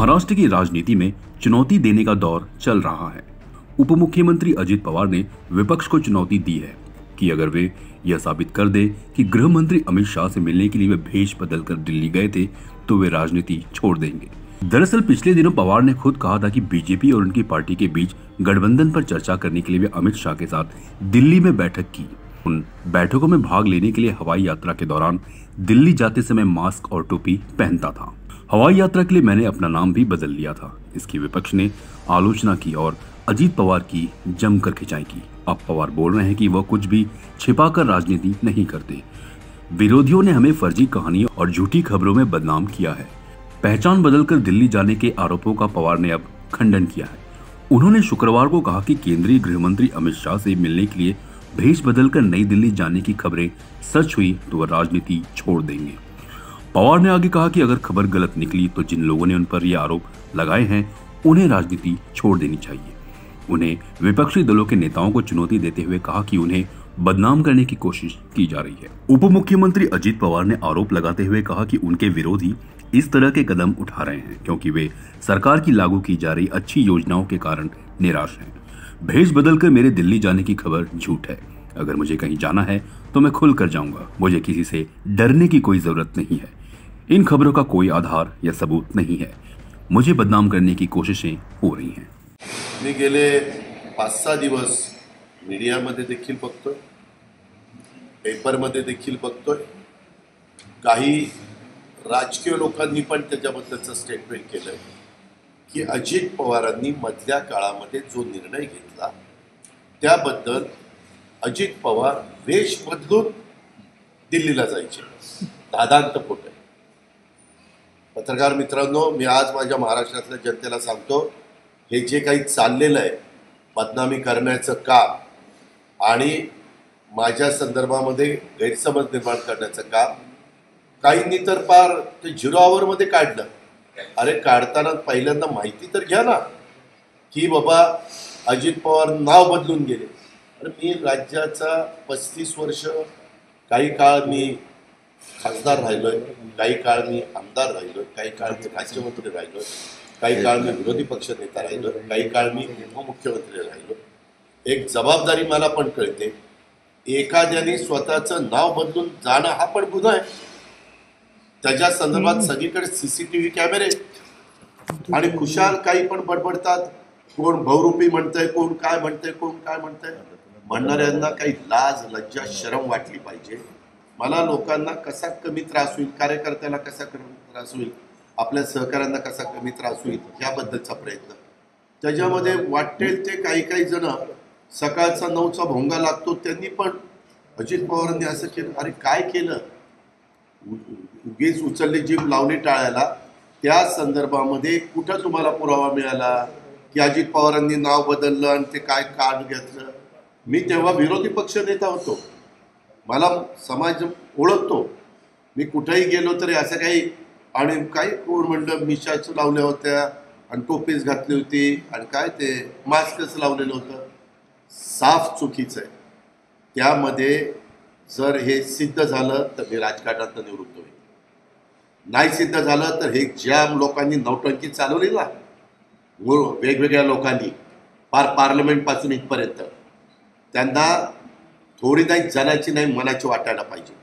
महाराष्ट्र की राजनीति में चुनौती देने का दौर चल रहा है। उप मुख्यमंत्री अजित पवार ने विपक्ष को चुनौती दी है कि अगर वे यह साबित कर दे कि गृह मंत्री अमित शाह से मिलने के लिए वे भेष बदलकर दिल्ली गए थे तो वे राजनीति छोड़ देंगे। दरअसल पिछले दिनों पवार ने खुद कहा था कि बीजेपी और उनकी पार्टी के बीच गठबंधन पर चर्चा करने के लिए वे अमित शाह के साथ दिल्ली में बैठक की। उन बैठकों में भाग लेने के लिए हवाई यात्रा के दौरान दिल्ली जाते समय मास्क और टोपी पहनता था। हवाई यात्रा के लिए मैंने अपना नाम भी बदल लिया था। इसकी विपक्ष ने आलोचना की और अजीत पवार की जमकर खिंचाई की। अब पवार बोल रहे हैं कि वह कुछ भी छिपाकर राजनीति नहीं करते। विरोधियों ने हमें फर्जी कहानियों और झूठी खबरों में बदनाम किया है। पहचान बदलकर दिल्ली जाने के आरोपों का पवार ने अब खंडन किया है। उन्होंने शुक्रवार को कहा कि केंद्रीय गृह मंत्री अमित शाह से मिलने के लिए भेष बदलकर नई दिल्ली जाने की खबरें सच हुई तो वह राजनीति छोड़ देंगे। पवार ने आगे कहा कि अगर खबर गलत निकली तो जिन लोगों ने उन पर यह आरोप लगाए हैं उन्हें राजनीति छोड़ देनी चाहिए। उन्हें विपक्षी दलों के नेताओं को चुनौती देते हुए कहा कि उन्हें बदनाम करने की कोशिश की जा रही है। उप मुख्यमंत्री अजित पवार ने आरोप लगाते हुए कहा कि उनके विरोधी इस तरह के कदम उठा रहे हैं क्योंकि वे सरकार की लागू की जा रही अच्छी योजनाओं के कारण निराश हैं। भेष बदलकर मेरे दिल्ली जाने की खबर झूठ है। अगर मुझे कहीं जाना है तो मैं खुल कर जाऊंगा। मुझे किसी से डरने की कोई जरूरत नहीं है। इन खबरों का कोई आधार या सबूत नहीं है। मुझे बदनाम करने की कोशिशें हो रही हैं। मी गेले 5-6 दिवस मीडियामध्ये देखील बघतोय, पेपरमध्ये देखील बघतोय, काही राजकीय लोकांनी पण त्याच्याबद्दलचं स्टेटमेंट केलंय की अजित पवारांनी मधल्या काळामध्ये जो निर्णय घेतला त्याबद्दल अजित पवार वेश बदलून दिल्लीला जायचे। दादांत खोट आहे। पत्रकार मित्रांनो, मी आज माझ्या महाराष्ट्रातल्या जनतेला सांगतो, हे जे काही चाललेलं आहे बदनामी करण्याचं काम आणि माझ्या संदर्भामध्ये गैरसमज निर्माण करण्याचं काम काहींनी तर पार ते 0 आवरमध्ये काढलं। अरे काढताना पहिल्यांदा माहिती तर घ्या ना की बाबा अजित पवार नाव बदलून गेले। अरे मी राज्याचा 35 वर्ष काही काळ मी खासदार राहिलोय, काही काळ मी आमदार राहिलोय, काही काळ मी राज्यमंत्री राहिलोय, काही काळ मी विरोधी पक्ष नेता राहिलोय, काही काळ मी उपमुख्यमंत्री राहिलो। एक जबाबदारी मला पण कळते। एखाद्याने स्वतःचं नाव बदलून जाणं हा पण गुन्हा आहे। त्याच्या संदर्भात सगळीकडे सीसीटीव्ही कॅमेरे आणि खुशाल काही पण बडबडतात। कोण बहुरूपी म्हणतंय, कोण काय म्हणतंय, कोण काय म्हणतंय। म्हणणाऱ्यांना काही लाज लज्जा शरम वाटली पाहिजे। मला लोकांना कसा कमी त्रास होईल, कार्यकर्त्याला कसा कमी त्रास होईल, आपल्या सहकाऱ्यांना कसा कमी त्रास होईल याबद्दलचा प्रयत्न। त्याच्यामध्ये वाटेल ते काही जण सकाळचा 9चा भोंगा लागतो त्यांनी पण अजित पवारांनी असं केलं। अरे काय केलं? उगीच उचलली जीभ लावली टाळ्याला। त्या संदर्भामध्ये कुठं तुम्हाला पुरावा मिळाला की अजित पवारांनी नाव बदललं आणि ते काय कार्ड घेतलं? मी तेव्हा विरोधी पक्ष नेता होतो, मला समाज ओळखतो। मी कुठेही गेलो तरी असं काही आणि काय कोण म्हणलं मिशाच लावल्या होत्या आणि टोपीच घातली होती आणि काय ते मास्कच लावलेलं होतं, साफ चुकीचं आहे। त्यामध्ये जर हे सिद्ध झालं तर मी राजकारणातून निवृत्त होईल। नाही सिद्ध झालं तर हे ज्या लोकांनी नौटंकी चालवली ना वेगवेगळ्या लोकांनी पार पार्लमेंट पासून इथपर्यंत, त्यांना थोडी नाही जनाची नाही मनाची वाटायला पाहिजे।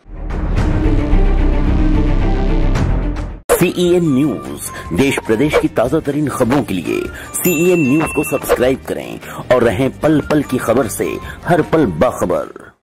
CEN न्यूज देश प्रदेश की ताजा तरीन खबरों के लिए CEN न्यूज को सब्सक्राइब करें और रहें पल पल की खबर से हर पल बाखबर।